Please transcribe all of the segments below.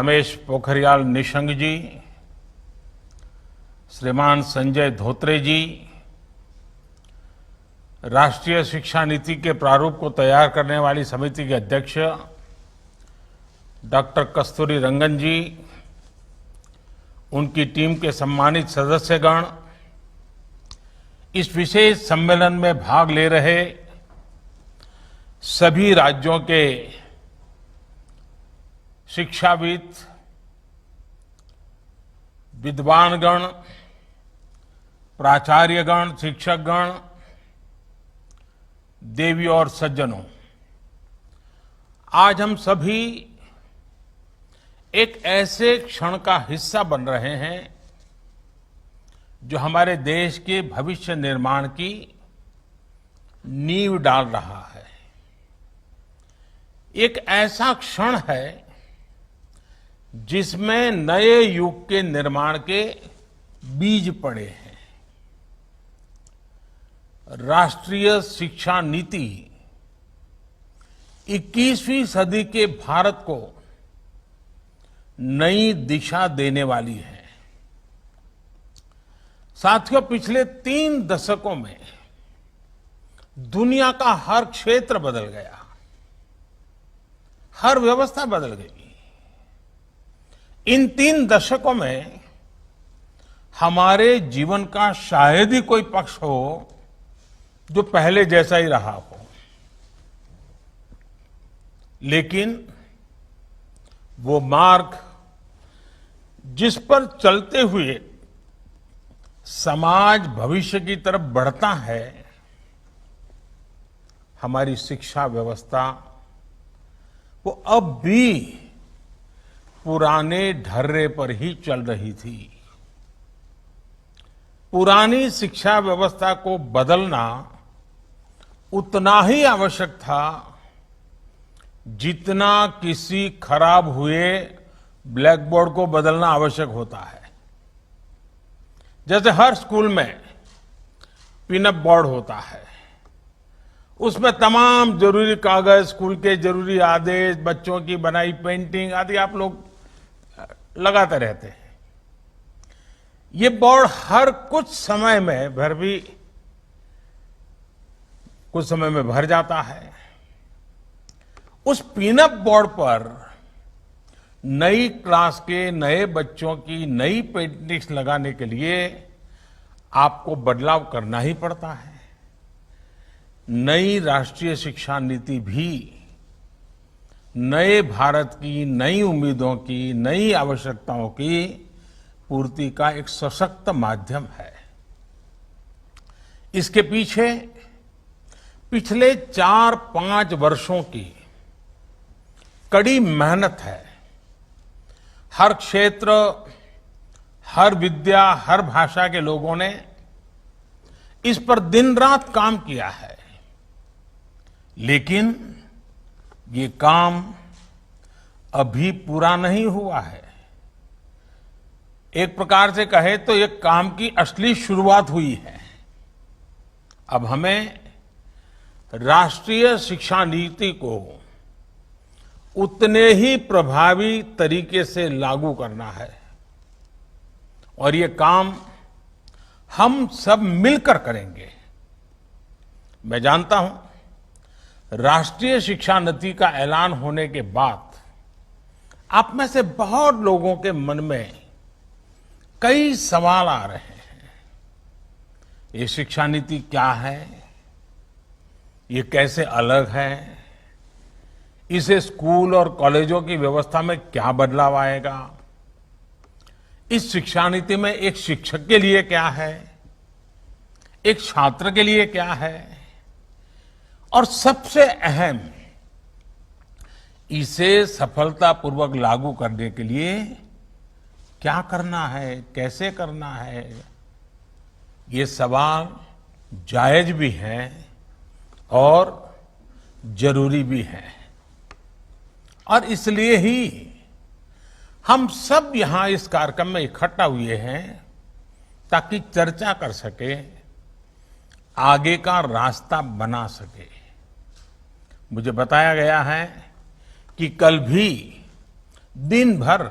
रमेश पोखरियाल निशंक जी, श्रीमान संजय धोत्रे जी, राष्ट्रीय शिक्षा नीति के प्रारूप को तैयार करने वाली समिति के अध्यक्ष डॉक्टर कस्तूरी रंगन जी, उनकी टीम के सम्मानित सदस्यगण, इस विशेष सम्मेलन में भाग ले रहे सभी राज्यों के शिक्षाविद, विद्वानगण, प्राचार्यगण, शिक्षकगण, देवी और सज्जनों, आज हम सभी एक ऐसे क्षण का हिस्सा बन रहे हैं जो हमारे देश के भविष्य निर्माण की नींव डाल रहा है। एक ऐसा क्षण है जिसमें नए युग के निर्माण के बीज पड़े हैं। राष्ट्रीय शिक्षा नीति 21वीं सदी के भारत को नई दिशा देने वाली है। साथियों, पिछले 3 दशकों में दुनिया का हर क्षेत्र बदल गया, हर व्यवस्था बदल गई। इन 3 दशकों में हमारे जीवन का शायद ही कोई पक्ष हो जो पहले जैसा ही रहा हो, लेकिन वो मार्ग जिस पर चलते हुए समाज भविष्य की तरफ बढ़ता है, हमारी शिक्षा व्यवस्था वो अब भी पुराने ढर्रे पर ही चल रही थी। पुरानी शिक्षा व्यवस्था को बदलना उतना ही आवश्यक था जितना किसी खराब हुए ब्लैक बोर्ड को बदलना आवश्यक होता है। जैसे हर स्कूल में पिनअप बोर्ड होता है, उसमें तमाम जरूरी कागज, स्कूल के जरूरी आदेश, बच्चों की बनाई पेंटिंग आदि आप लोग लगाते रहते हैं। ये बोर्ड हर कुछ समय में भर जाता है। उस पिनअप बोर्ड पर नई क्लास के नए बच्चों की नई पेंटिंग्स लगाने के लिए आपको बदलाव करना ही पड़ता है। नई राष्ट्रीय शिक्षा नीति भी नए भारत की नई उम्मीदों की, नई आवश्यकताओं की पूर्ति का एक सशक्त माध्यम है। इसके पीछे पिछले 4-5 वर्षों की कड़ी मेहनत है। हर क्षेत्र, हर विद्या, हर भाषा के लोगों ने इस पर दिन रात काम किया है, लेकिन ये काम अभी पूरा नहीं हुआ है। एक प्रकार से कहे तो ये काम की असली शुरुआत हुई है। अब हमें राष्ट्रीय शिक्षा नीति को उतने ही प्रभावी तरीके से लागू करना है, और ये काम हम सब मिलकर करेंगे। मैं जानता हूं, राष्ट्रीय शिक्षा नीति का ऐलान होने के बाद आप में से बहुत लोगों के मन में कई सवाल आ रहे हैं। ये शिक्षा नीति क्या है? ये कैसे अलग है? इसे स्कूल और कॉलेजों की व्यवस्था में क्या बदलाव आएगा? इस शिक्षा नीति में एक शिक्षक के लिए क्या है, एक छात्र के लिए क्या है, और सबसे अहम, इसे सफलतापूर्वक लागू करने के लिए क्या करना है, कैसे करना है? ये सवाल जायज भी हैं और जरूरी भी हैं, और इसलिए ही हम सब यहां इस कार्यक्रम में इकट्ठा हुए हैं ताकि चर्चा कर सके, आगे का रास्ता बना सके। मुझे बताया गया है कि कल भी दिन भर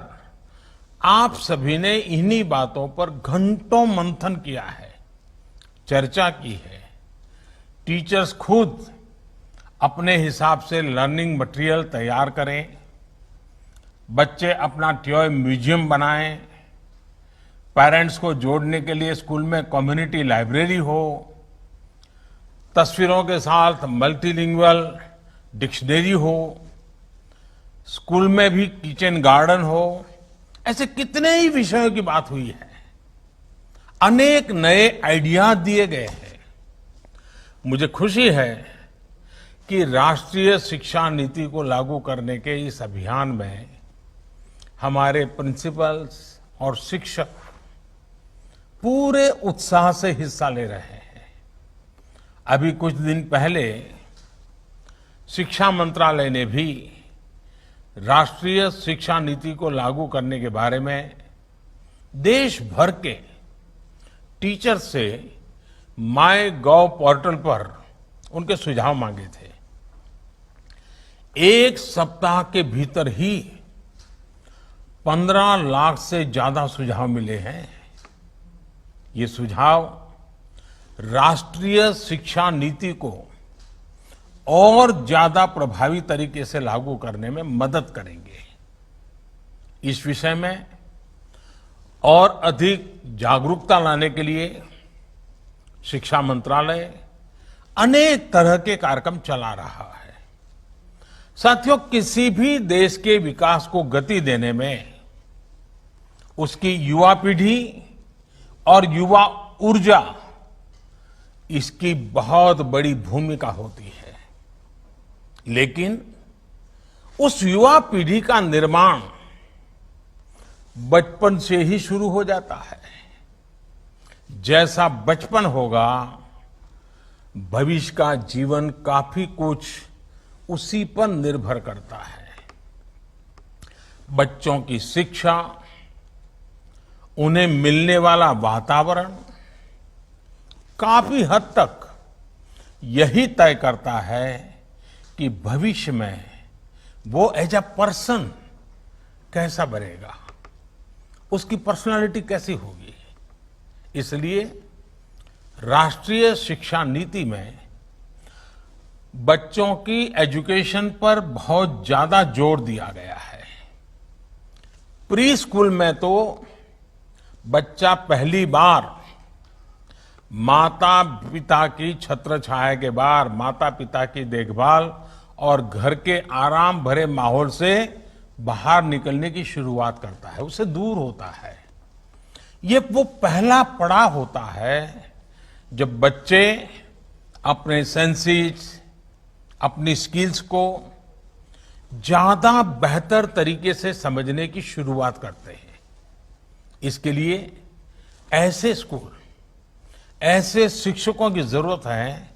आप सभी ने इन्हीं बातों पर घंटों मंथन किया है, चर्चा की है। टीचर्स खुद अपने हिसाब से लर्निंग मटेरियल तैयार करें, बच्चे अपना टॉय म्यूजियम बनाएं, पेरेंट्स को जोड़ने के लिए स्कूल में कम्युनिटी लाइब्रेरी हो, तस्वीरों के साथ मल्टीलिंगुअल डिक्शनरी हो, स्कूल में भी किचन गार्डन हो। ऐसे कितने ही विषयों की बात हुई है। अनेक नए आइडियाज दिए गए हैं। मुझे खुशी है कि राष्ट्रीय शिक्षा नीति को लागू करने के इस अभियान में हमारे प्रिंसिपल्स और शिक्षक पूरे उत्साह से हिस्सा ले रहे हैं। अभी कुछ दिन पहले शिक्षा मंत्रालय ने भी राष्ट्रीय शिक्षा नीति को लागू करने के बारे में देश भर के टीचर से माय.गॉव पोर्टल पर उनके सुझाव मांगे थे। एक सप्ताह के भीतर ही 15 लाख से ज्यादा सुझाव मिले हैं। ये सुझाव राष्ट्रीय शिक्षा नीति को और ज्यादा प्रभावी तरीके से लागू करने में मदद करेंगे। इस विषय में और अधिक जागरूकता लाने के लिए शिक्षा मंत्रालय अनेक तरह के कार्यक्रम चला रहा है। साथियों, किसी भी देश के विकास को गति देने में उसकी युवा पीढ़ी और युवा ऊर्जा इसकी बहुत बड़ी भूमिका होती है। लेकिन उस युवा पीढ़ी का निर्माण बचपन से ही शुरू हो जाता है। जैसा बचपन होगा, भविष्य का जीवन काफी कुछ उसी पर निर्भर करता है। बच्चों की शिक्षा, उन्हें मिलने वाला वातावरण काफी हद तक यही तय करता है कि भविष्य में वो एज अ पर्सन कैसा बनेगा, उसकी पर्सनालिटी कैसी होगी। इसलिए राष्ट्रीय शिक्षा नीति में बच्चों की एजुकेशन पर बहुत ज्यादा जोर दिया गया है। प्री स्कूल में तो बच्चा पहली बार माता पिता की छत्र छाया के बाद माता पिता की देखभाल और घर के आराम भरे माहौल से बाहर निकलने की शुरुआत करता है, उससे दूर होता है। ये वो पहला पड़ाव होता है जब बच्चे अपने सेंसेस, अपनी स्किल्स को ज्यादा बेहतर तरीके से समझने की शुरुआत करते हैं। इसके लिए ऐसे स्कूल, ऐसे शिक्षकों की जरूरत है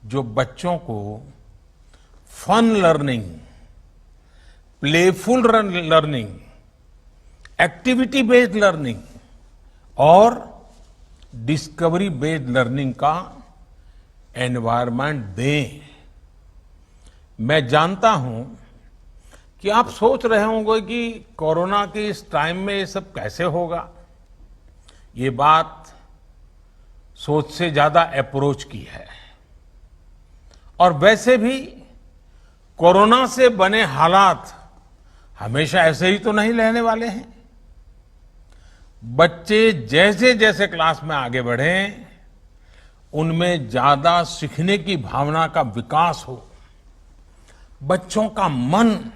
जो बच्चों को fun learning, playful learning, activity based learning और डिस्कवरी बेस्ड लर्निंग का एनवायरनमेंट दें। मैं जानता हूं कि आप सोच रहे होंगे कि कोरोना के इस टाइम में ये सब कैसे होगा। ये बात सोच से ज्यादा अप्रोच की है। और वैसे भी कोरोना से बने हालात हमेशा ऐसे ही तो नहीं रहने वाले हैं। बच्चे जैसे जैसे क्लास में आगे बढ़ें, उनमें ज्यादा सीखने की भावना का विकास हो, बच्चों का मन,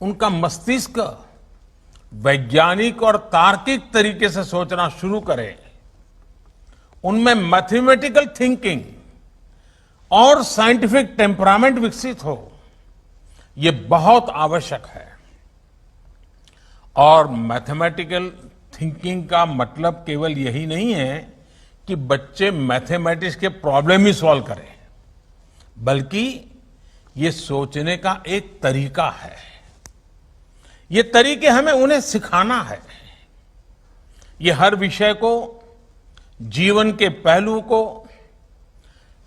उनका मस्तिष्क वैज्ञानिक और तार्किक तरीके से सोचना शुरू करे, उनमें मैथमेटिकल थिंकिंग और साइंटिफिक टेम्परामेंट विकसित हो, ये बहुत आवश्यक है। और मैथमेटिकल थिंकिंग का मतलब केवल यही नहीं है कि बच्चे मैथमेटिक्स के प्रॉब्लम ही सॉल्व करें, बल्कि ये सोचने का एक तरीका है। ये तरीके हमें उन्हें सिखाना है। ये हर विषय को, जीवन के पहलू को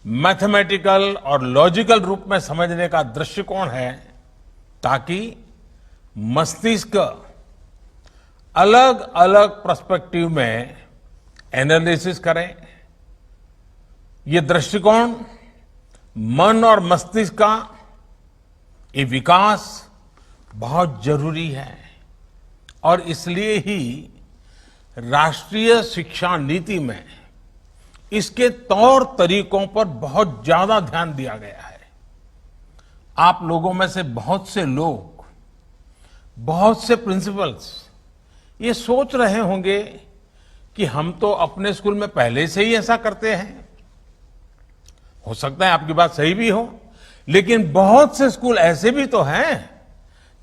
मैथमेटिकल और लॉजिकल रूप में समझने का दृष्टिकोण है, ताकि मस्तिष्क अलग अलग पर्सपेक्टिव में एनालिसिस करें। ये दृष्टिकोण मन और मस्तिष्क का ये विकास बहुत जरूरी है और इसलिए ही राष्ट्रीय शिक्षा नीति में इसके तौर तरीकों पर बहुत ज्यादा ध्यान दिया गया है। आप लोगों में से बहुत से लोग, बहुत से प्रिंसिपल्स ये सोच रहे होंगे कि हम तो अपने स्कूल में पहले से ही ऐसा करते हैं। हो सकता है आपकी बात सही भी हो, लेकिन बहुत से स्कूल ऐसे भी तो हैं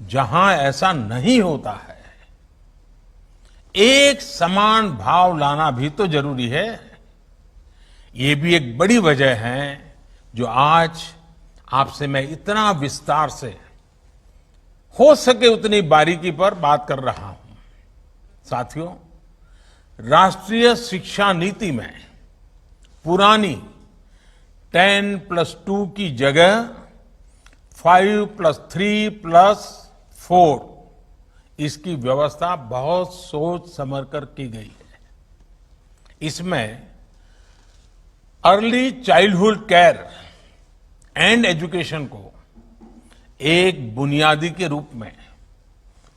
जहां ऐसा नहीं होता है। एक समान भाव लाना भी तो जरूरी है। ये भी एक बड़ी वजह है जो आज आपसे मैं इतना विस्तार से हो सके उतनी बारीकी पर बात कर रहा हूं। साथियों, राष्ट्रीय शिक्षा नीति में पुरानी 10+2 की जगह 5+3+4 इसकी व्यवस्था बहुत सोच समझ कर की गई है। इसमें early childhood care and education को एक बुनियादी के रूप में,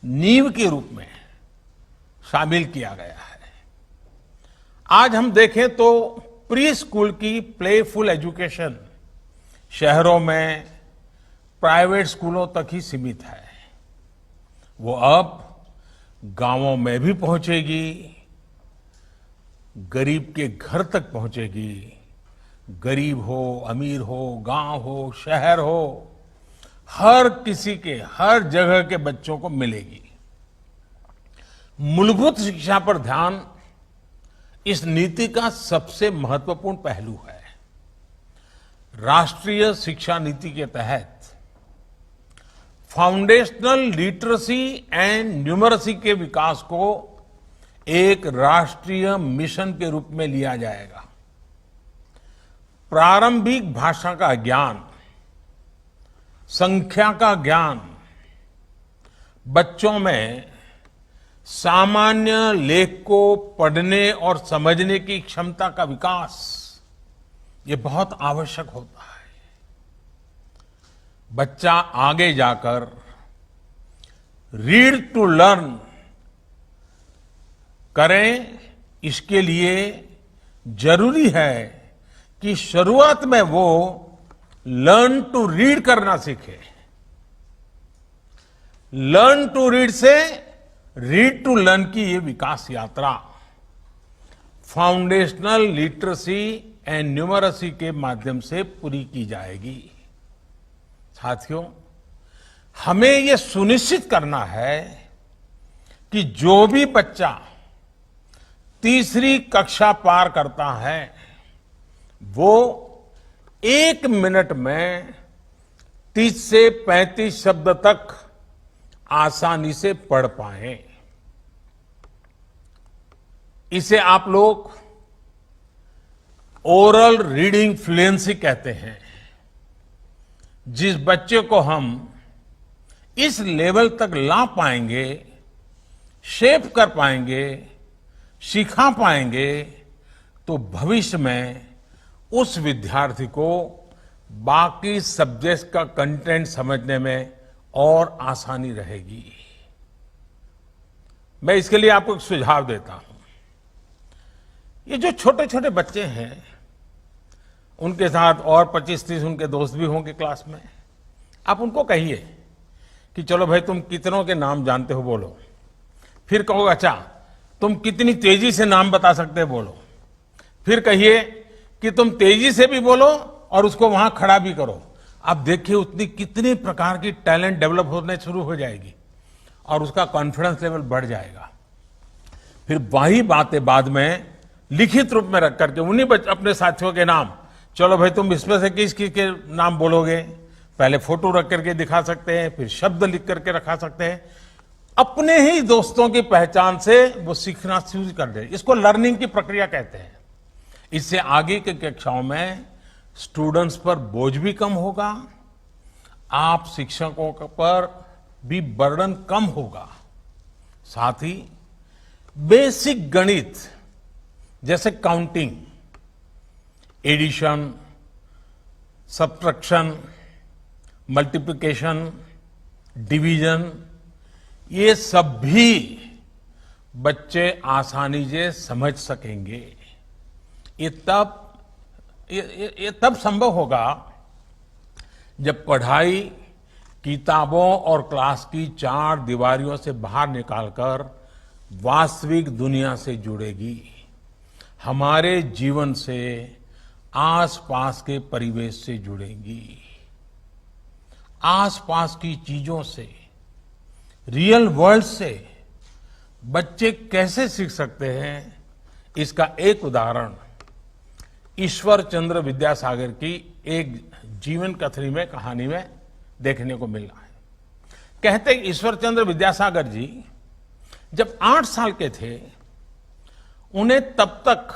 नींव के रूप में शामिल किया गया है। आज हम देखें तो प्री स्कूल की प्लेफुल एजुकेशन शहरों में प्राइवेट स्कूलों तक ही सीमित है। वो अब गांवों में भी पहुंचेगी, गरीब के घर तक पहुंचेगी। गरीब हो, अमीर हो, गांव हो, शहर हो, हर किसी के, हर जगह के बच्चों को मिलेगी। मूलभूत शिक्षा पर ध्यान इस नीति का सबसे महत्वपूर्ण पहलू है। राष्ट्रीय शिक्षा नीति के तहत फाउंडेशनल लिटरेसी एंड न्यूमरेसी के विकास को एक राष्ट्रीय मिशन के रूप में लिया जाएगा। प्रारंभिक भाषा का ज्ञान, संख्या का ज्ञान, बच्चों में सामान्य लेख को पढ़ने और समझने की क्षमता का विकास, ये बहुत आवश्यक होता है। बच्चा आगे जाकर रीड टू लर्न करें, इसके लिए जरूरी है कि शुरुआत में वो लर्न टू रीड करना सीखे। लर्न टू रीड से रीड टू लर्न की ये विकास यात्रा फाउंडेशनल लिटरेसी एंड न्यूमरेसी के माध्यम से पूरी की जाएगी। साथियों, हमें ये सुनिश्चित करना है कि जो भी बच्चा तीसरी कक्षा पार करता है वो 1 मिनट में 30 से 35 शब्द तक आसानी से पढ़ पाए। इसे आप लोग ओरल रीडिंग फ्लुएंसी कहते हैं। जिस बच्चे को हम इस लेवल तक ला पाएंगे, शेप कर पाएंगे, सिखा पाएंगे, तो भविष्य में उस विद्यार्थी को बाकी सब्जेक्ट्स का कंटेंट समझने में और आसानी रहेगी। मैं इसके लिए आपको एक सुझाव देता हूं। ये जो छोटे छोटे बच्चे हैं, उनके साथ और 25-30 उनके दोस्त भी होंगे क्लास में। आप उनको कहिए कि चलो भाई, तुम कितनों के नाम जानते हो बोलो। फिर कहो अच्छा तुम कितनी तेजी से नाम बता सकते हो बोलो। फिर कहिए कि तुम तेजी से भी बोलो और उसको वहां खड़ा भी करो। आप देखिए उतनी कितने प्रकार की टैलेंट डेवलप होने शुरू हो जाएगी और उसका कॉन्फिडेंस लेवल बढ़ जाएगा। फिर वही बातें बाद में लिखित रूप में रख करके उन्हीं अपने साथियों के नाम, चलो भाई तुम इसमें से किस किस के नाम बोलोगे, पहले फोटो रख करके दिखा सकते हैं, फिर शब्द लिख करके रखा सकते हैं। अपने ही दोस्तों की पहचान से वो सीखना शुरू कर दे। इसको लर्निंग की प्रक्रिया कहते हैं। इससे आगे की कक्षाओं में स्टूडेंट्स पर बोझ भी कम होगा, आप शिक्षकों पर भी बर्डन कम होगा। साथ ही बेसिक गणित जैसे counting, addition, subtraction, multiplication, division, ये सब भी बच्चे आसानी से समझ सकेंगे। ये तब संभव होगा जब पढ़ाई किताबों और क्लास की चार दीवारियों से बाहर निकालकर वास्तविक दुनिया से जुड़ेगी, हमारे जीवन से, आसपास के परिवेश से जुड़ेगी, आसपास की चीजों से, रियल वर्ल्ड से बच्चे कैसे सीख सकते हैं। इसका एक उदाहरण ईश्वर चंद्र विद्यासागर की एक जीवन कहानी में देखने को मिल रहा है। कहते ईश्वर चंद्र विद्यासागर जी जब 8 साल के थे, उन्हें तब तक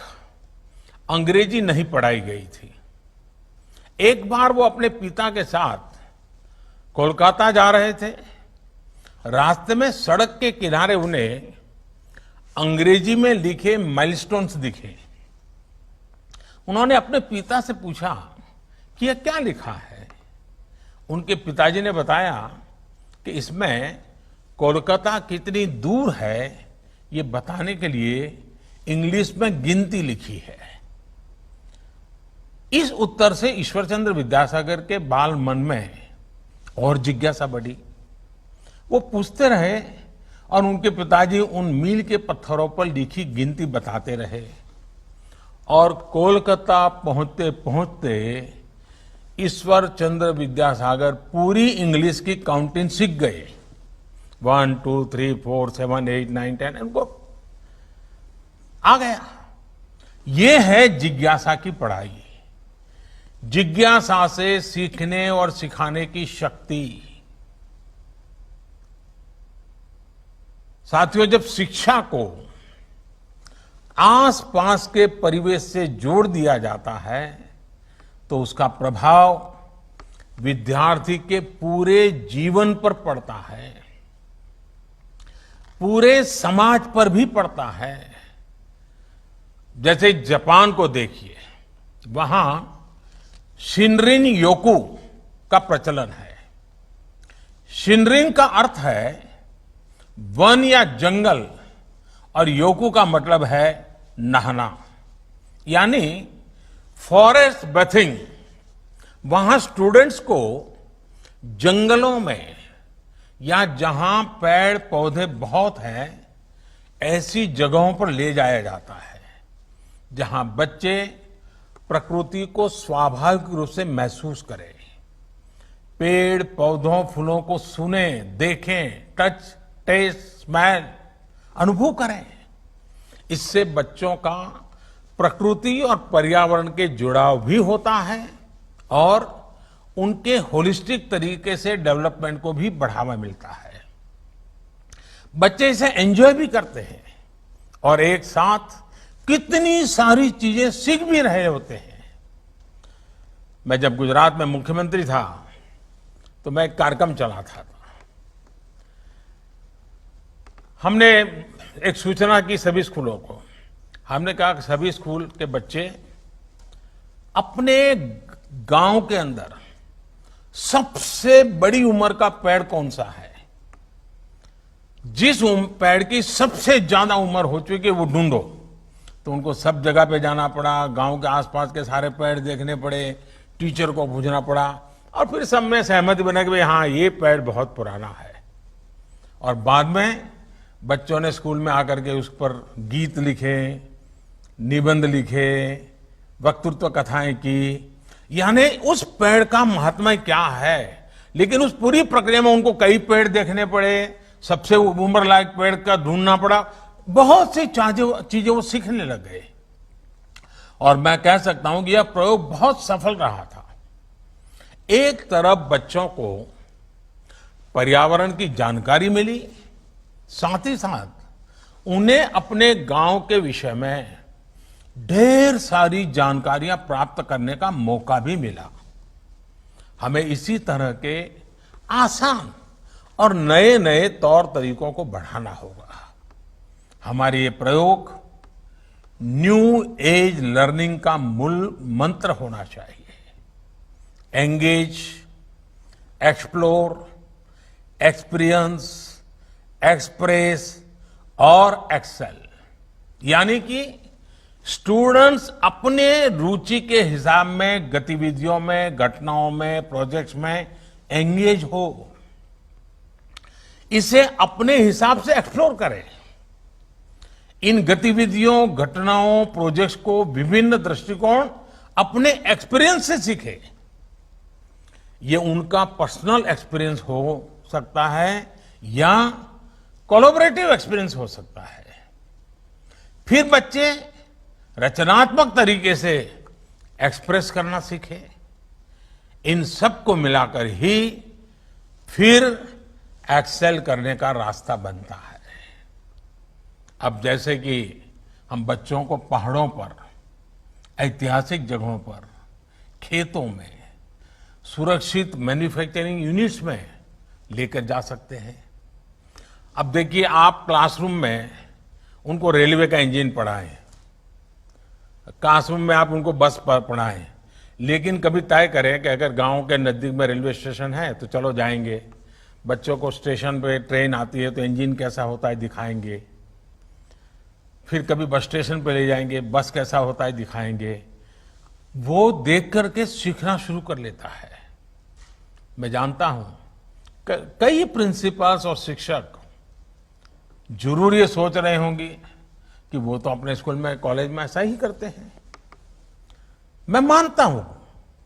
अंग्रेजी नहीं पढ़ाई गई थी। एक बार वो अपने पिता के साथ कोलकाता जा रहे थे। रास्ते में सड़क के किनारे उन्हें अंग्रेजी में लिखे माइलस्टोन्स दिखे। उन्होंने अपने पिता से पूछा कि यह क्या लिखा है। उनके पिताजी ने बताया कि इसमें कोलकाता कितनी दूर है ये बताने के लिए इंग्लिश में गिनती लिखी है। इस उत्तर से ईश्वरचंद्र विद्यासागर के बाल मन में और जिज्ञासा बढ़ी। वो पूछते रहे और उनके पिताजी उन मील के पत्थरों पर लिखी गिनती बताते रहे और कोलकाता पहुंचते पहुंचते ईश्वर चंद्र विद्यासागर पूरी इंग्लिश की काउंटिंग सीख गए। 1 2 3 4 7 8 9 10 उनको आ गया। ये है जिज्ञासा की पढ़ाई, जिज्ञासा से सीखने और सिखाने की शक्ति। साथियों, जब शिक्षा को आसपास के परिवेश से जोड़ दिया जाता है तो उसका प्रभाव विद्यार्थी के पूरे जीवन पर पड़ता है, पूरे समाज पर भी पड़ता है। जैसे जापान को देखिए, वहां शिनरिन योकू का प्रचलन है। शिनरिन का अर्थ है वन या जंगल और योकू का मतलब है नहाना, यानी फॉरेस्ट बेथिंग। वहां स्टूडेंट्स को जंगलों में या जहां पेड़ पौधे बहुत हैं ऐसी जगहों पर ले जाया जाता है जहां बच्चे प्रकृति को स्वाभाविक रूप से महसूस करें, पेड़ पौधों फूलों को सुने, देखें, टच, टेस्ट, स्मेल, अनुभव करें। इससे बच्चों का प्रकृति और पर्यावरण के जुड़ाव भी होता है और उनके होलिस्टिक तरीके से डेवलपमेंट को भी बढ़ावा मिलता है। बच्चे इसे एंजॉय भी करते हैं और एक साथ कितनी सारी चीजें सीख भी रहे होते हैं। मैं जब गुजरात में मुख्यमंत्री था तो मैं एक कार्यक्रम चलाता था। हमने एक सूचना की सभी स्कूलों को, हमने कहा कि सभी स्कूल के बच्चे अपने गांव के अंदर सबसे बड़ी उम्र का पेड़ कौन सा है, जिस पेड़ की सबसे ज्यादा उम्र हो चुकी है वो ढूंढो। तो उनको सब जगह पे जाना पड़ा, गांव के आसपास के सारे पेड़ देखने पड़े, टीचर को पूछना पड़ा और फिर सब में सहमति बना कि भाई हाँ ये पेड़ बहुत पुराना है। और बाद में बच्चों ने स्कूल में आकर के उस पर गीत लिखे, निबंध लिखे, वक्तृत्व कथाएं की, यानी उस पेड़ का महात्मा क्या है। लेकिन उस पूरी प्रक्रिया में उनको कई पेड़ देखने पड़े, सबसे उम्र लायक पेड़ का ढूंढना पड़ा, बहुत सी चीजें वो सीखने लग गए। और मैं कह सकता हूं कि यह प्रयोग बहुत सफल रहा था। एक तरफ बच्चों को पर्यावरण की जानकारी मिली, साथ ही साथ उन्हें अपने गांव के विषय में ढेर सारी जानकारियां प्राप्त करने का मौका भी मिला। हमें इसी तरह के आसान और नए नए तौर तरीकों को बढ़ाना होगा। हमारे ये प्रयोग न्यू एज लर्निंग का मूल मंत्र होना चाहिए। एंगेज, एक्सप्लोर, एक्सपीरियंस, एक्सप्रेस और एक्सेल, यानी कि स्टूडेंट्स अपने रुचि के हिसाब में गतिविधियों में, घटनाओं में, प्रोजेक्ट्स में एंगेज हो, इसे अपने हिसाब से एक्सप्लोर करें। इन गतिविधियों, घटनाओं, प्रोजेक्ट्स को विभिन्न दृष्टिकोण अपने एक्सपीरियंस से सीखे। ये उनका पर्सनल एक्सपीरियंस हो सकता है या कोलैबोरेटिव एक्सपीरियंस हो सकता है। फिर बच्चे रचनात्मक तरीके से एक्सप्रेस करना सीखे। इन सब को मिलाकर ही फिर एक्सेल करने का रास्ता बनता है। अब जैसे कि हम बच्चों को पहाड़ों पर, ऐतिहासिक जगहों पर, खेतों में, सुरक्षित मैन्युफैक्चरिंग यूनिट्स में लेकर जा सकते हैं। अब देखिए, आप क्लासरूम में उनको रेलवे का इंजन पढ़ाएं, क्लासरूम में आप उनको बस पर पढ़ाएं, लेकिन कभी तय करें कि अगर गांव के नजदीक में रेलवे स्टेशन है तो चलो जाएंगे। बच्चों को स्टेशन पे ट्रेन आती है तो इंजन कैसा होता है दिखाएंगे। फिर कभी बस स्टेशन पे ले जाएंगे, बस कैसा होता है दिखाएंगे। वो देख करके सीखना शुरू कर लेता है। मैं जानता हूं कई प्रिंसिपल्स और शिक्षक जरूर ये सोच रहे होंगे कि वो तो अपने स्कूल में, कॉलेज में ऐसा ही करते हैं। मैं मानता हूं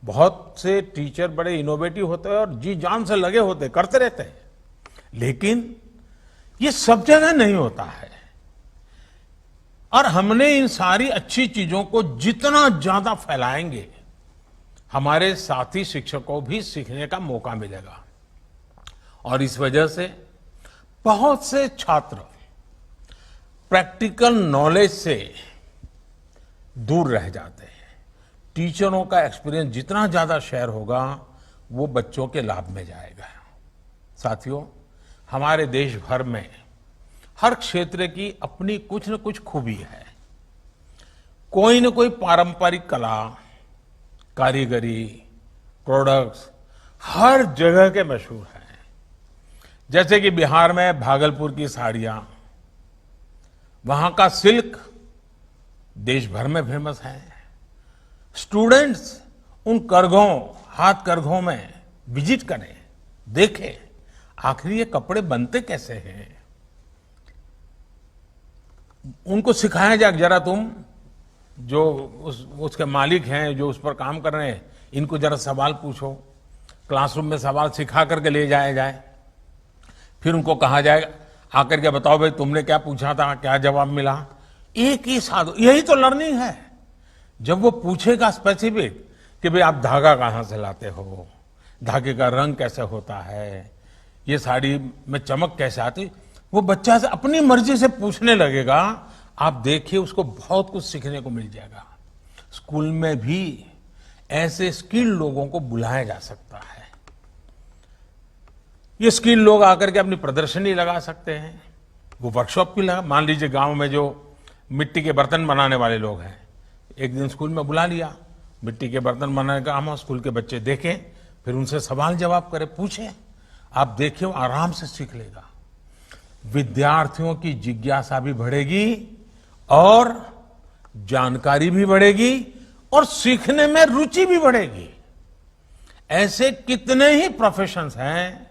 बहुत से टीचर बड़े इनोवेटिव होते हैं और जी जान से लगे होते, करते रहते हैं, लेकिन ये सब जगह नहीं होता है। और हमने इन सारी अच्छी चीजों को जितना ज्यादा फैलाएंगे, हमारे साथी शिक्षकों को भी सीखने का मौका मिलेगा। और इस वजह से बहुत से छात्र प्रैक्टिकल नॉलेज से दूर रह जाते हैं। टीचरों का एक्सपीरियंस जितना ज्यादा शेयर होगा, वो बच्चों के लाभ में जाएगा। साथियों, हमारे देश भर में हर क्षेत्र की अपनी कुछ न कुछ खूबी है। कोई न कोई पारंपरिक कला, कारीगरी, प्रोडक्ट्स हर जगह के मशहूर हैं। जैसे कि बिहार में भागलपुर की साड़ियां, वहां का सिल्क देश भर में फेमस है। स्टूडेंट्स उन करघों, हाथ करघों में विजिट करें, देखें आखिर ये कपड़े बनते कैसे हैं। उनको सिखाया जाए, जरा तुम जो उसके मालिक हैं, जो उस पर काम कर रहे हैं, इनको जरा सवाल पूछो। क्लासरूम में सवाल सिखा करके ले जाया जाए। फिर उनको कहा जाएगा, आकर के बताओ भाई तुमने क्या पूछा था, क्या जवाब मिला। एक ही साधु, यही तो लर्निंग है। जब वो पूछेगा स्पेसिफिक कि भाई आप धागा कहां से लाते हो, धागे का रंग कैसे होता है, ये साड़ी में चमक कैसे आती, वो बच्चा से अपनी मर्जी से पूछने लगेगा। आप देखिए, उसको बहुत कुछ सीखने को मिल जाएगा। स्कूल में भी ऐसे स्किल्ड लोगों को बुलाया जा सकता है। ये स्किल्ड लोग आकर के अपनी प्रदर्शनी लगा सकते हैं। वो वर्कशॉप भी लगा, मान लीजिए गांव में जो मिट्टी के बर्तन बनाने वाले लोग हैं, एक दिन स्कूल में बुला लिया, मिट्टी के बर्तन बनाने का हम स्कूल के बच्चे देखें, फिर उनसे सवाल जवाब करें, पूछें। आप देखिए, वो आराम से सीख लेगा। विद्यार्थियों की जिज्ञासा भी बढ़ेगी और जानकारी भी बढ़ेगी और सीखने में रुचि भी बढ़ेगी। ऐसे कितने ही प्रोफेशंस हैं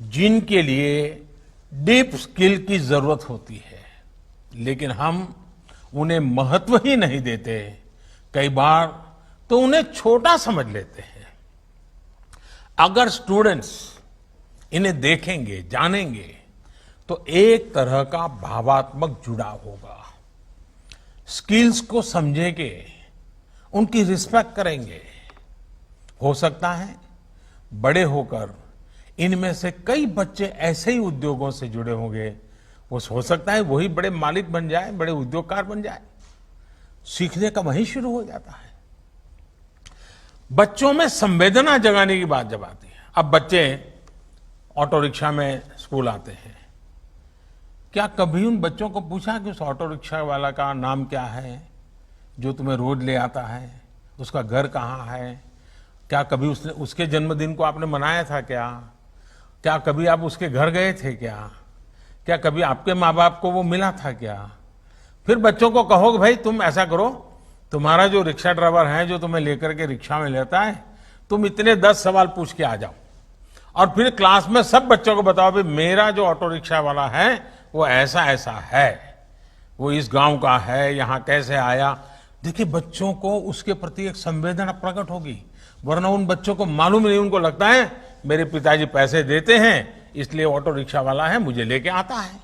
जिनके लिए डीप स्किल की जरूरत होती है, लेकिन हम उन्हें महत्व ही नहीं देते। कई बार तो उन्हें छोटा समझ लेते हैं। अगर स्टूडेंट्स इन्हें देखेंगे, जानेंगे, तो एक तरह का भावात्मक जुड़ाव होगा। स्किल्स को समझेंगे, उनकी रिस्पेक्ट करेंगे। हो सकता है बड़े होकर इनमें से कई बच्चे ऐसे ही उद्योगों से जुड़े होंगे। वो हो सकता है वही बड़े मालिक बन जाए, बड़े उद्योगकार बन जाए। सीखने का वहीं शुरू हो जाता है। बच्चों में संवेदना जगाने की बात जब आती है, अब बच्चे ऑटो रिक्शा में स्कूल आते हैं, क्या कभी उन बच्चों को पूछा कि उस ऑटो रिक्शा वाला का नाम क्या है जो तुम्हें रोज ले आता है, उसका घर कहाँ है, क्या कभी उसने उसके जन्मदिन को आपने मनाया था क्या, क्या कभी आप उसके घर गए थे क्या कभी आपके माँ बाप को वो मिला था क्या? फिर बच्चों को कहो कि भाई तुम ऐसा करो, तुम्हारा जो रिक्शा ड्राइवर है जो तुम्हें लेकर के रिक्शा में लेता है, तुम इतने 10 सवाल पूछ के आ जाओ और फिर क्लास में सब बच्चों को बताओ भाई मेरा जो ऑटो रिक्शा वाला है वो ऐसा ऐसा है, वो इस गांव का है, यहाँ कैसे आया। देखिए बच्चों को उसके प्रति एक संवेदना प्रकट होगी, वरना उन बच्चों को मालूम नहीं, उनको लगता है मेरे पिताजी पैसे देते हैं इसलिए ऑटो रिक्शा वाला है मुझे लेके आता है।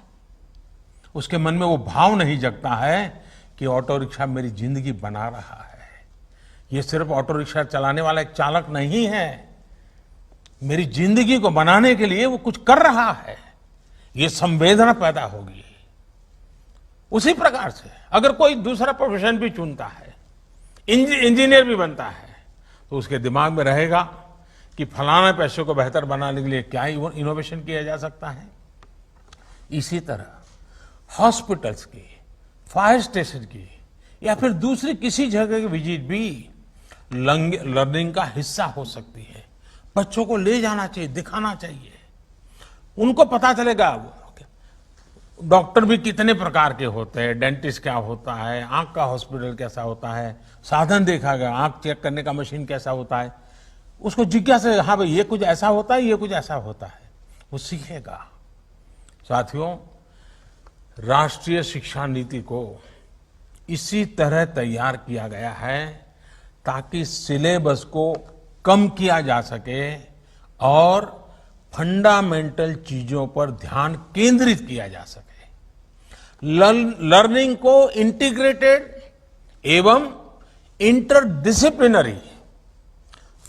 उसके मन में वो भाव नहीं जगता है कि ऑटो रिक्शा मेरी जिंदगी बना रहा है, ये सिर्फ ऑटो रिक्शा चलाने वाला एक चालक नहीं है, मेरी जिंदगी को बनाने के लिए वो कुछ कर रहा है, ये संवेदना पैदा होगी। उसी प्रकार से अगर कोई दूसरा प्रोफेशन भी चुनता है, इंजीनियर भी बनता है, तो उसके दिमाग में रहेगा कि फलाना पैसे को बेहतर बनाने के लिए क्या इनोवेशन किया जा सकता है। इसी तरह हॉस्पिटल्स की, फायर स्टेशन की या फिर दूसरी किसी जगह की विजिट भी लर्निंग का हिस्सा हो सकती है। बच्चों को ले जाना चाहिए, दिखाना चाहिए, उनको पता चलेगा डॉक्टर भी कितने प्रकार के होते हैं, डेंटिस्ट क्या होता है, आंख का हॉस्पिटल कैसा होता है, साधन देखा गया, आंख चेक करने का मशीन कैसा होता है, उसको जिज्ञासा, हाँ भाई ये कुछ ऐसा होता है, ये कुछ ऐसा होता है, वो सीखेगा। साथियों, राष्ट्रीय शिक्षा नीति को इसी तरह तैयार किया गया है ताकि सिलेबस को कम किया जा सके और फंडामेंटल चीजों पर ध्यान केंद्रित किया जा सके। लर्निंग को इंटीग्रेटेड एवं इंटरडिसिप्लिनरी,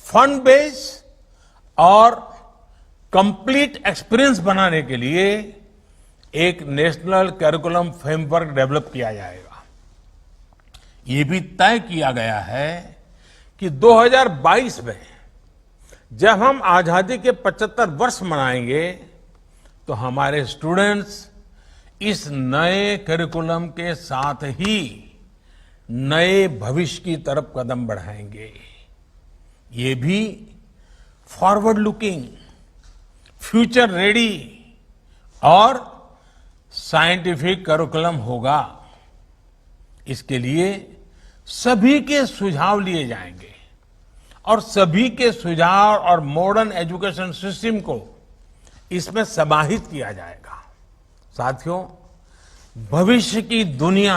फन बेस्ड और कंप्लीट एक्सपीरियंस बनाने के लिए एक नेशनल करिकुलम फ्रेमवर्क डेवलप किया जाएगा। ये भी तय किया गया है कि 2022 में जब हम आजादी के 75 वर्ष मनाएंगे तो हमारे स्टूडेंट्स इस नए करिकुलम के साथ ही नए भविष्य की तरफ कदम बढ़ाएंगे। ये भी फॉरवर्ड लुकिंग, फ्यूचर रेडी और साइंटिफिक करिकुलम होगा। इसके लिए सभी के सुझाव लिए जाएंगे और सभी के सुझाव और मॉडर्न एजुकेशन सिस्टम को इसमें समाहित किया जाएगा। साथियों, भविष्य की दुनिया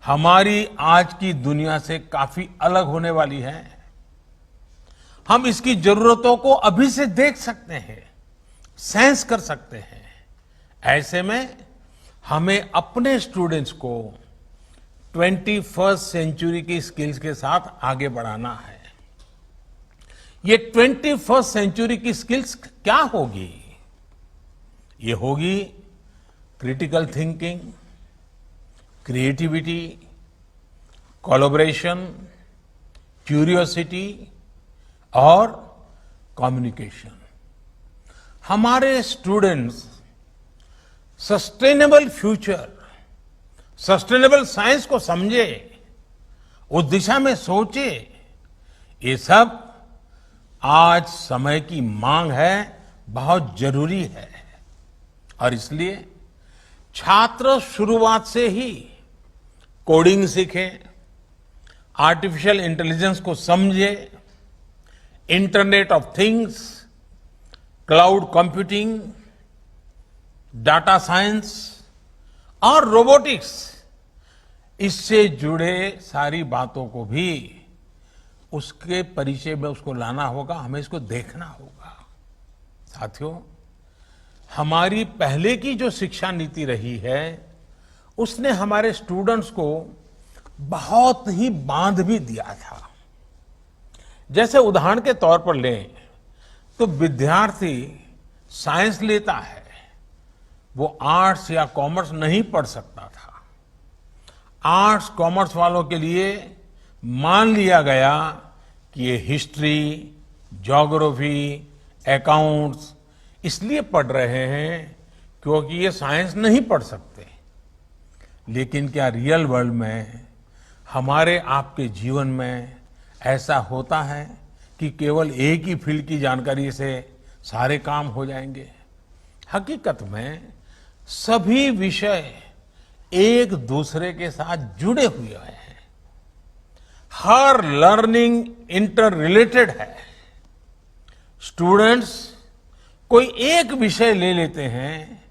हमारी आज की दुनिया से काफी अलग होने वाली है। हम इसकी जरूरतों को अभी से देख सकते हैं, सेंस कर सकते हैं। ऐसे में हमें अपने स्टूडेंट्स को 21st सेंचुरी की स्किल्स के साथ आगे बढ़ाना है। ये 21st सेंचुरी की स्किल्स क्या होगी? ये होगी critical thinking, creativity, collaboration, curiosity और कम्युनिकेशन। हमारे students sustainable future, sustainable science को समझे, उस दिशा में सोचे, ये सब आज समय की मांग है, बहुत जरूरी है। और इसलिए छात्र शुरुआत से ही कोडिंग सीखें, आर्टिफिशियल इंटेलिजेंस को समझे, internet of things, cloud computing, data science और रोबोटिक्स, इससे जुड़े सारी बातों को भी उसके परिचय में उसको लाना होगा, हमें इसको देखना होगा। साथियों, हमारी पहले की जो शिक्षा नीति रही है उसने हमारे स्टूडेंट्स को बहुत ही बांध भी दिया था। जैसे उदाहरण के तौर पर लें तो विद्यार्थी साइंस लेता है, वो आर्ट्स या कॉमर्स नहीं पढ़ सकता था। आर्ट्स कॉमर्स वालों के लिए मान लिया गया कि ये हिस्ट्री, ज्योग्राफी, अकाउंट्स, इसलिए पढ़ रहे हैं क्योंकि ये साइंस नहीं पढ़ सकते। लेकिन क्या रियल वर्ल्ड में हमारे आपके जीवन में ऐसा होता है कि केवल एक ही फील्ड की जानकारी से सारे काम हो जाएंगे? हकीकत में सभी विषय एक दूसरे के साथ जुड़े हुए हैं। हर लर्निंग इंटर रिलेटेड है। स्टूडेंट्स कोई एक विषय ले लेते हैं,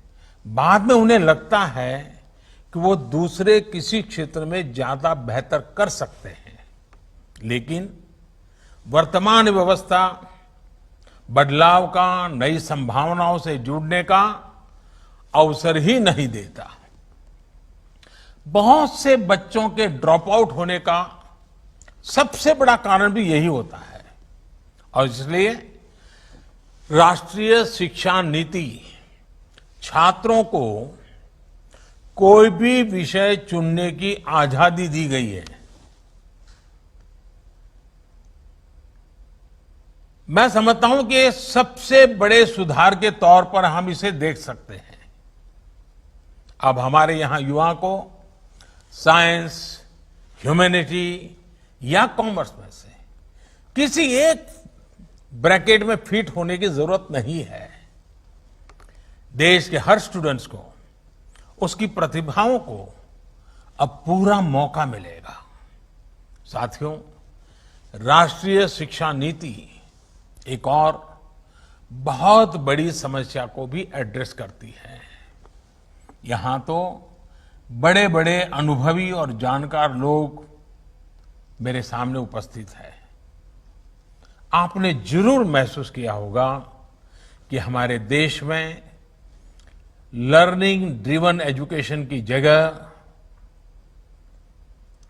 बाद में उन्हें लगता है कि वो दूसरे किसी क्षेत्र में ज्यादा बेहतर कर सकते हैं, लेकिन वर्तमान व्यवस्था बदलाव का, नई संभावनाओं से जुड़ने का अवसर ही नहीं देता। बहुत से बच्चों के ड्रॉप आउट होने का सबसे बड़ा कारण भी यही होता है और इसलिए राष्ट्रीय शिक्षा नीति छात्रों को कोई भी विषय चुनने की आजादी दी गई है। मैं समझता हूं कि सबसे बड़े सुधार के तौर पर हम इसे देख सकते हैं। अब हमारे यहां युवा को साइंस, ह्यूमैनिटी या कॉमर्स में से किसी एक ब्रैकेट में फिट होने की जरूरत नहीं है। देश के हर स्टूडेंट्स को उसकी प्रतिभाओं को अब पूरा मौका मिलेगा। साथियों, राष्ट्रीय शिक्षा नीति एक और बहुत बड़ी समस्या को भी एड्रेस करती है। यहां तो बड़े बड़े अनुभवी और जानकार लोग मेरे सामने उपस्थित हैं। आपने जरूर महसूस किया होगा कि हमारे देश में लर्निंग ड्रिवन एजुकेशन की जगह,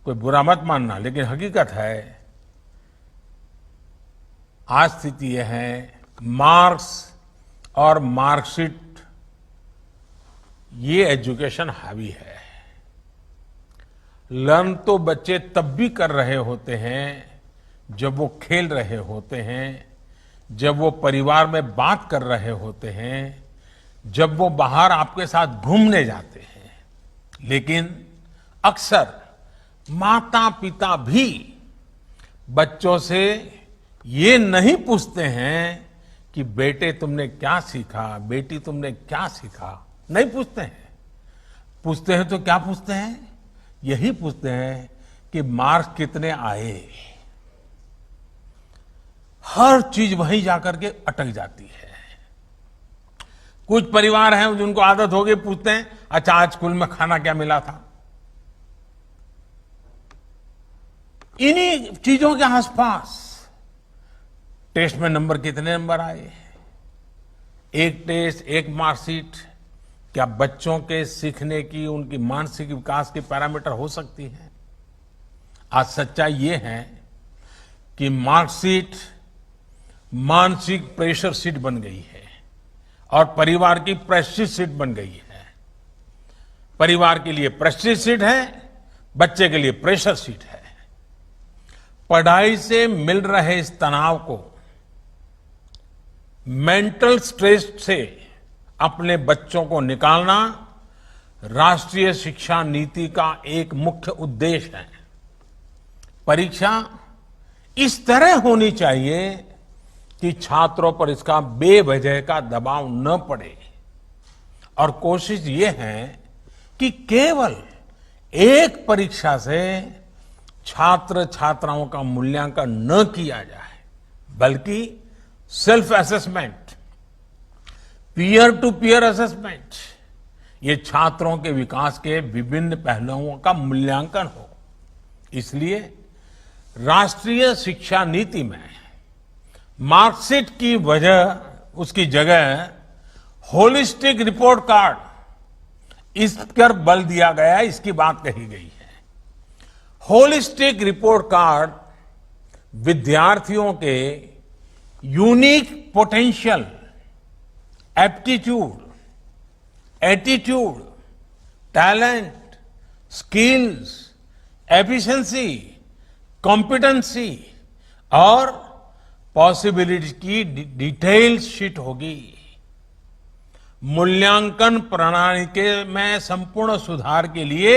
कोई बुरा मत मानना, लेकिन हकीकत है आज स्थिति यह है मार्क्स और मार्कशीट, ये एजुकेशन हावी है। लर्न तो बच्चे तब भी कर रहे होते हैं जब वो खेल रहे होते हैं, जब वो परिवार में बात कर रहे होते हैं, जब वो बाहर आपके साथ घूमने जाते हैं। लेकिन अक्सर माता पिता भी बच्चों से ये नहीं पूछते हैं कि बेटे तुमने क्या सीखा, बेटी तुमने क्या सीखा, नहीं पूछते हैं। पूछते हैं तो क्या पूछते हैं? यही पूछते हैं कि मार्क्स कितने आए। हर चीज वहीं जाकर के अटक जाती है। कुछ परिवार हैं जिनको आदत हो गई, पूछते हैं अच्छा आज स्कूल में खाना क्या मिला था। इन्हीं चीजों के आसपास टेस्ट में नंबर कितने नंबर आए, एक टेस्ट, एक मार्कशीट, क्या बच्चों के सीखने की, उनकी मानसिक विकास की पैरामीटर हो सकती है? आज सच्चाई ये है कि मार्कशीट मानसिक प्रेशर शीट बन गई है और परिवार की प्रेस्टीज शीट बन गई है। परिवार के लिए प्रेस्टीज शीट है, बच्चे के लिए प्रेशर शीट है। पढ़ाई से मिल रहे इस तनाव को, मेंटल स्ट्रेस से अपने बच्चों को निकालना राष्ट्रीय शिक्षा नीति का एक मुख्य उद्देश्य है। परीक्षा इस तरह होनी चाहिए कि छात्रों पर इसका बेवजह का दबाव न पड़े और कोशिश ये है कि केवल एक परीक्षा से छात्र छात्राओं का मूल्यांकन न किया जाए, बल्कि self assessment, peer to peer assessment, ये छात्रों के विकास के विभिन्न पहलुओं का मूल्यांकन हो। इसलिए राष्ट्रीय शिक्षा नीति में मार्कशीट की वजह, उसकी जगह होलिस्टिक रिपोर्ट कार्ड, इस पर बल दिया गया, इसकी बात कही गई है। होलिस्टिक रिपोर्ट कार्ड विद्यार्थियों के unique potential, aptitude, attitude, talent, skills, efficiency, competency और पॉसिबिलिटी की डिटेल शीट होगी। मूल्यांकन प्रणाली के में संपूर्ण सुधार के लिए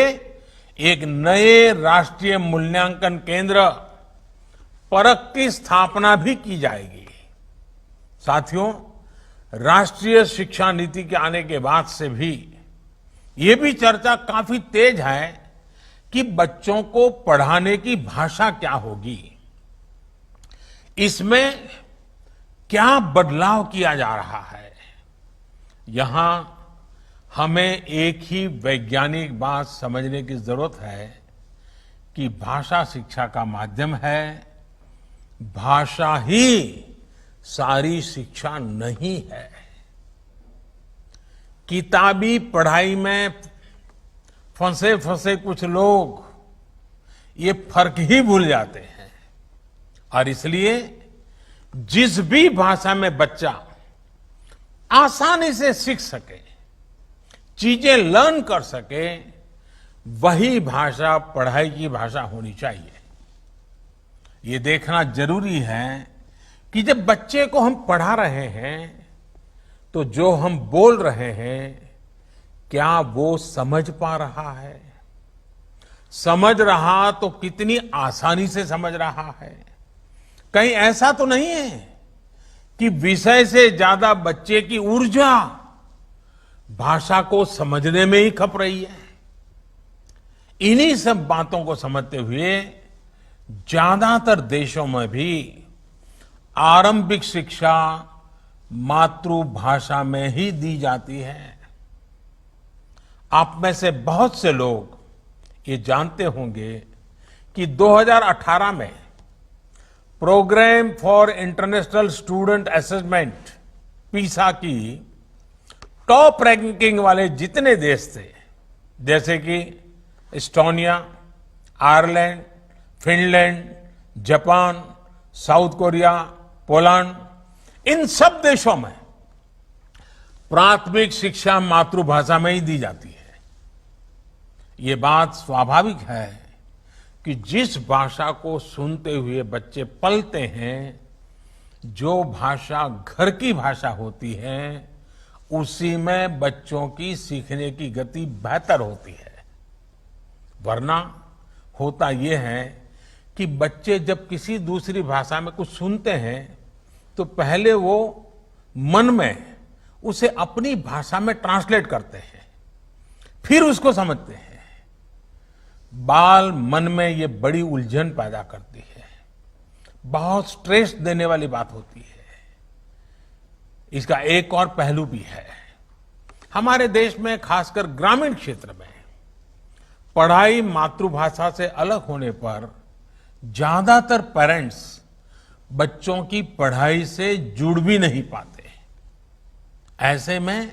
एक नए राष्ट्रीय मूल्यांकन केंद्र परख की स्थापना भी की जाएगी। साथियों, राष्ट्रीय शिक्षा नीति के आने के बाद से भी ये भी चर्चा काफी तेज है कि बच्चों को पढ़ाने की भाषा क्या होगी, इसमें क्या बदलाव किया जा रहा है। यहां हमें एक ही वैज्ञानिक बात समझने की जरूरत है कि भाषा शिक्षा का माध्यम है, भाषा ही सारी शिक्षा नहीं है। किताबी पढ़ाई में फंसे फंसे कुछ लोग ये फर्क ही भूल जाते हैं और इसलिए जिस भी भाषा में बच्चा आसानी से सीख सके, चीजें लर्न कर सके, वही भाषा पढ़ाई की भाषा होनी चाहिए। ये देखना जरूरी है कि जब बच्चे को हम पढ़ा रहे हैं तो जो हम बोल रहे हैं क्या वो समझ पा रहा है, समझ रहा तो कितनी आसानी से समझ रहा है। कहीं ऐसा तो नहीं है कि विषय से ज्यादा बच्चे की ऊर्जा भाषा को समझने में ही खप रही है। इन्हीं सब बातों को समझते हुए ज्यादातर देशों में भी आरंभिक शिक्षा मातृभाषा में ही दी जाती है। आप में से बहुत से लोग ये जानते होंगे कि 2018 में program for international student assessment PISA की टॉप रैंकिंग वाले जितने देश थे, जैसे कि Estonia, Ireland, Finland, Japan, South Korea, Poland, इन सब देशों में प्राथमिक शिक्षा मातृभाषा में ही दी जाती है। ये बात स्वाभाविक है कि जिस भाषा को सुनते हुए बच्चे पलते हैं, जो भाषा घर की भाषा होती है, उसी में बच्चों की सीखने की गति बेहतर होती है। वरना होता यह है कि बच्चे जब किसी दूसरी भाषा में कुछ सुनते हैं तो पहले वो मन में उसे अपनी भाषा में ट्रांसलेट करते हैं, फिर उसको समझते हैं। बाल मन में ये बड़ी उलझन पैदा करती है, बहुत स्ट्रेस देने वाली बात होती है। इसका एक और पहलू भी है। हमारे देश में खासकर ग्रामीण क्षेत्र में पढ़ाई मातृभाषा से अलग होने पर ज्यादातर पेरेंट्स बच्चों की पढ़ाई से जुड़ भी नहीं पाते। ऐसे में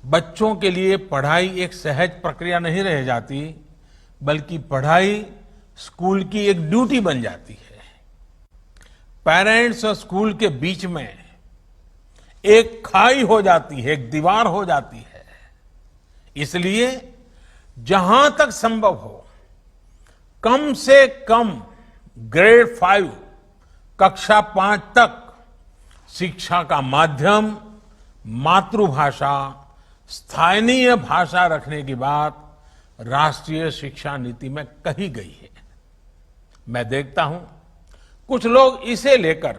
बच्चों के लिए पढ़ाई एक सहज प्रक्रिया नहीं रह जाती, बल्कि पढ़ाई स्कूल की एक ड्यूटी बन जाती है। पेरेंट्स और स्कूल के बीच में एक खाई हो जाती है, एक दीवार हो जाती है। इसलिए जहां तक संभव हो, कम से कम ग्रेड 5 कक्षा 5 तक शिक्षा का माध्यम मातृभाषा, स्थानीय भाषा रखने की बात राष्ट्रीय शिक्षा नीति में कही गई है। मैं देखता हूं कुछ लोग इसे लेकर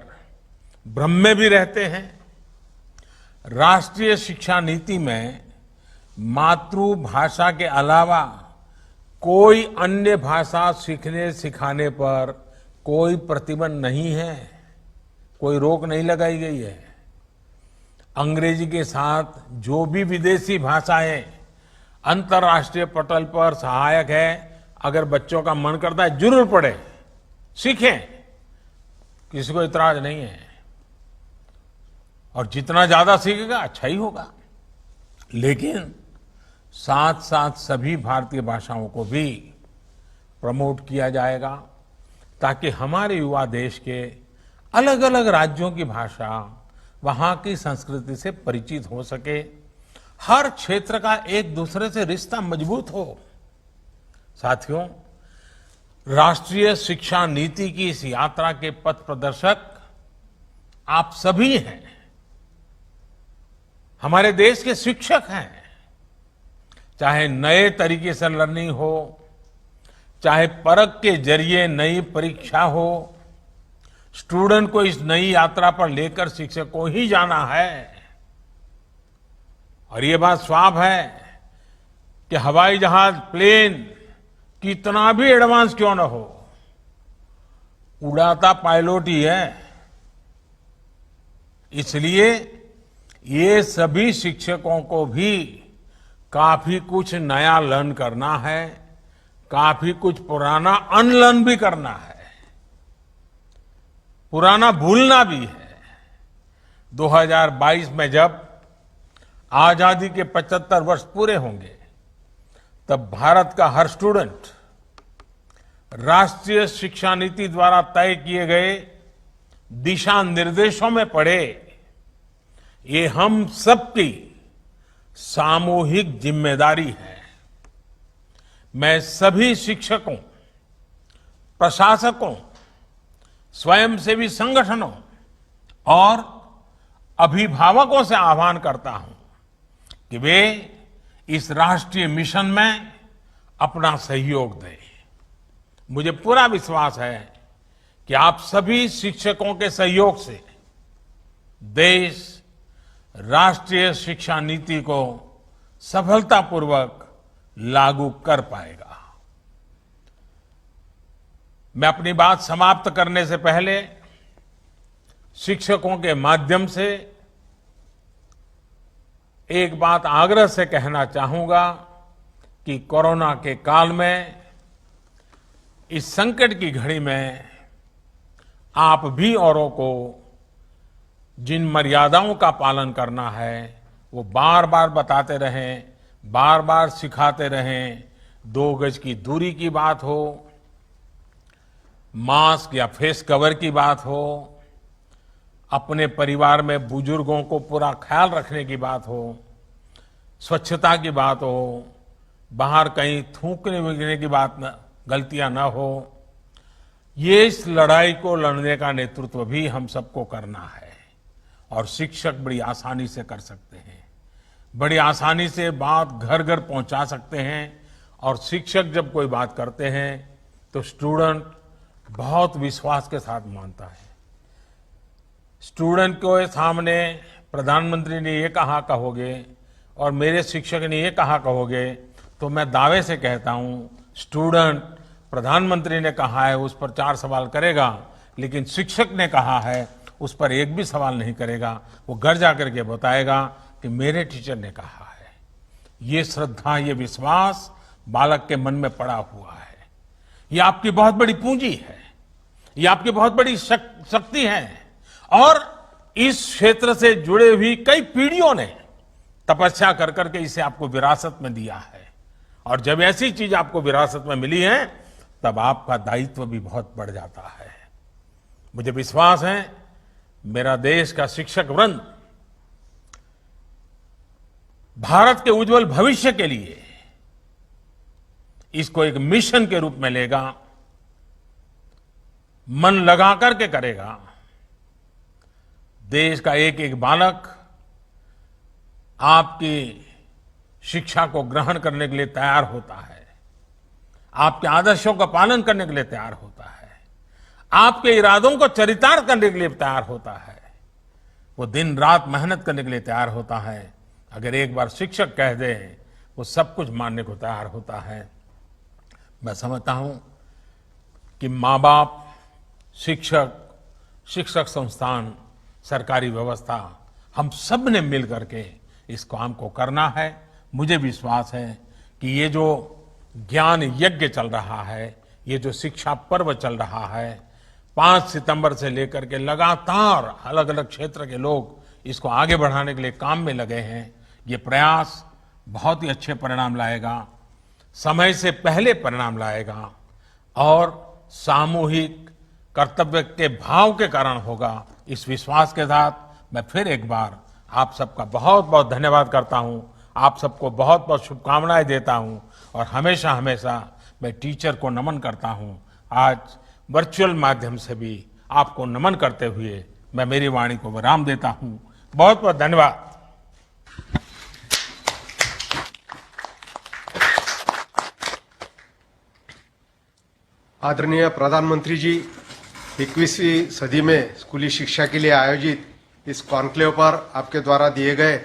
भ्रम में भी रहते हैं। राष्ट्रीय शिक्षा नीति में मातृभाषा के अलावा कोई अन्य भाषा सीखने सिखाने पर कोई प्रतिबंध नहीं है, कोई रोक नहीं लगाई गई है। अंग्रेजी के साथ जो भी विदेशी भाषाएं अंतर्राष्ट्रीय पटल पर सहायक है, अगर बच्चों का मन करता है जरूर पढ़े, सीखें, किसी को इतराज नहीं है। और जितना ज्यादा सीखेगा अच्छा ही होगा। लेकिन साथ साथ सभी भारतीय भाषाओं को भी प्रमोट किया जाएगा ताकि हमारे युवा देश के अलग अलग राज्यों की भाषा, वहां की संस्कृति से परिचित हो सके, हर क्षेत्र का एक दूसरे से रिश्ता मजबूत हो। साथियों, राष्ट्रीय शिक्षा नीति की इस यात्रा के पथ प्रदर्शक आप सभी हैं। हमारे देश के शिक्षक हैं, चाहे नए तरीके से लर्निंग हो, चाहे परख के जरिए नई परीक्षा हो, स्टूडेंट को इस नई यात्रा पर लेकर शिक्षक को ही जाना है। और ये बात साफ है कि हवाई जहाज, प्लेन कितना भी एडवांस क्यों न हो, उड़ाता पायलट ही है। इसलिए ये सभी शिक्षकों को भी काफी कुछ नया लर्न करना है, काफी कुछ पुराना अनलर्न भी करना है, पुराना भूलना भी है। 2022 में जब आजादी के 75 वर्ष पूरे होंगे, तब भारत का हर स्टूडेंट राष्ट्रीय शिक्षा नीति द्वारा तय किए गए दिशा निर्देशों में पढ़े। ये हम सबकी सामूहिक जिम्मेदारी है। मैं सभी शिक्षकों, प्रशासकों, स्वयंसेवी संगठनों और अभिभावकों से आह्वान करता हूं कि वे इस राष्ट्रीय मिशन में अपना सहयोग दें। मुझे पूरा विश्वास है कि आप सभी शिक्षकों के सहयोग से देश राष्ट्रीय शिक्षा नीति को सफलतापूर्वक लागू कर पाएगा। मैं अपनी बात समाप्त करने से पहले शिक्षकों के माध्यम से एक बात आग्रह से कहना चाहूंगा कि कोरोना के काल में, इस संकट की घड़ी में आप भी औरों को जिन मर्यादाओं का पालन करना है वो बार बार बताते रहें, बार बार सिखाते रहें। 2 गज की दूरी की बात हो, मास्क या फेस कवर की बात हो, अपने परिवार में बुजुर्गों को पूरा ख्याल रखने की बात हो, स्वच्छता की बात हो, बाहर कहीं थूकने वगने की बात न, गलतियां ना हो। ये इस लड़ाई को लड़ने का नेतृत्व भी हम सबको करना है और शिक्षक बड़ी आसानी से कर सकते हैं, बड़ी आसानी से बात घर घर पहुंचा सकते हैं। और शिक्षक जब कोई बात करते हैं तो स्टूडेंट बहुत विश्वास के साथ मानता है। स्टूडेंट के सामने प्रधानमंत्री ने ये कहा कहोगे और मेरे शिक्षक ने ये कहा कहोगे तो मैं दावे से कहता हूं, स्टूडेंट प्रधानमंत्री ने कहा है उस पर 4 सवाल करेगा, लेकिन शिक्षक ने कहा है उस पर एक भी सवाल नहीं करेगा। वो घर जाकर के बताएगा कि मेरे टीचर ने कहा है। ये श्रद्धा, ये विश्वास बालक के मन में पड़ा हुआ है। ये आपकी बहुत बड़ी पूंजी है, ये आपकी बहुत बड़ी शक्ति है। और इस क्षेत्र से जुड़े हुई कई पीढ़ियों ने तपस्या कर करके इसे आपको विरासत में दिया है। और जब ऐसी चीज आपको विरासत में मिली है, तब आपका दायित्व भी बहुत बढ़ जाता है। मुझे विश्वास है मेरा देश का शिक्षक वृंद भारत के उज्जवल भविष्य के लिए इसको एक मिशन के रूप में लेगा, मन लगा करके करेगा। देश का एक एक बालक आपकी शिक्षा को ग्रहण करने के लिए तैयार होता है, आपके आदर्शों का पालन करने के लिए तैयार होता है, आपके इरादों को चरितार्थ करने के लिए तैयार होता है। वो दिन रात मेहनत करने के लिए तैयार होता है। अगर एक बार शिक्षक कह दे, वो सब कुछ मानने को तैयार होता है। मैं समझता हूं कि माँ बाप, शिक्षक, शिक्षक संस्थान, सरकारी व्यवस्था, हम सब ने मिल करके इस काम को करना है। मुझे विश्वास है कि ये जो ज्ञान यज्ञ चल रहा है, ये जो शिक्षा पर्व चल रहा है, 5 सितंबर से लेकर के लगातार अलग अलग क्षेत्र के लोग इसको आगे बढ़ाने के लिए काम में लगे हैं। ये प्रयास बहुत ही अच्छे परिणाम लाएगा, समय से पहले परिणाम लाएगा और सामूहिक कर्तव्य के भाव के कारण होगा। इस विश्वास के साथ मैं फिर एक बार आप सबका बहुत बहुत धन्यवाद करता हूं, आप सबको बहुत बहुत शुभकामनाएं देता हूं और हमेशा हमेशा मैं टीचर को नमन करता हूं। आज वर्चुअल माध्यम से भी आपको नमन करते हुए मैं मेरी वाणी को विराम देता हूं। बहुत बहुत धन्यवाद। आदरणीय प्रधानमंत्री जी, 21वीं सदी में स्कूली शिक्षा के लिए आयोजित इस कॉन्क्लेव पर आपके द्वारा दिए गए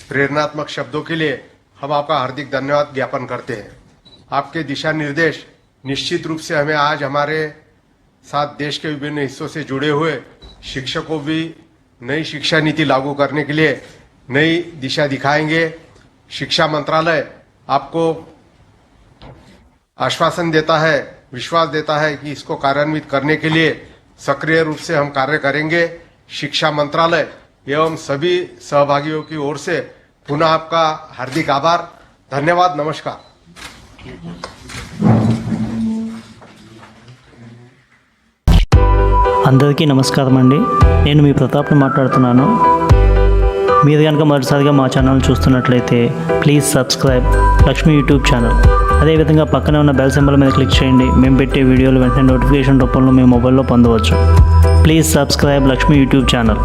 प्रेरणात्मक शब्दों के लिए हम आपका हार्दिक धन्यवाद ज्ञापन करते हैं। आपके दिशा निर्देश निश्चित रूप से हमें आज हमारे साथ देश के विभिन्न हिस्सों से जुड़े हुए शिक्षकों भी नई शिक्षा नीति लागू करने के लिए नई दिशा दिखाएंगे। शिक्षा मंत्रालय आपको आश्वासन देता है, विश्वास देता है कि इसको कार्यान्वित करने के लिए सक्रिय रूप से हम कार्य करेंगे। शिक्षा मंत्रालय एवं सभी सहभागियों की ओर से पुनः आपका हार्दिक आभार, धन्यवाद, नमस्कार। అందరికీ నమస్కారం అండి। నేను మీ ప్రతాప్ని మాట్లాడుతున్నాను। మీరు కనుక మొదటిసారిగా మా ఛానల్ చూస్తున్నట్లయితే please subscribe Lakshmi YouTube channel. అదేవిధంగా పక్కనే ఉన్న బెల్ సింబల్ మీద క్లిక్ చేయండి। మేము పెట్టే వీడియోలు వెంటనే నోటిఫికేషన్ రూపంలో మీ మొబైల్లో పొందవచ్చు। Please subscribe Lakshmi YouTube channel.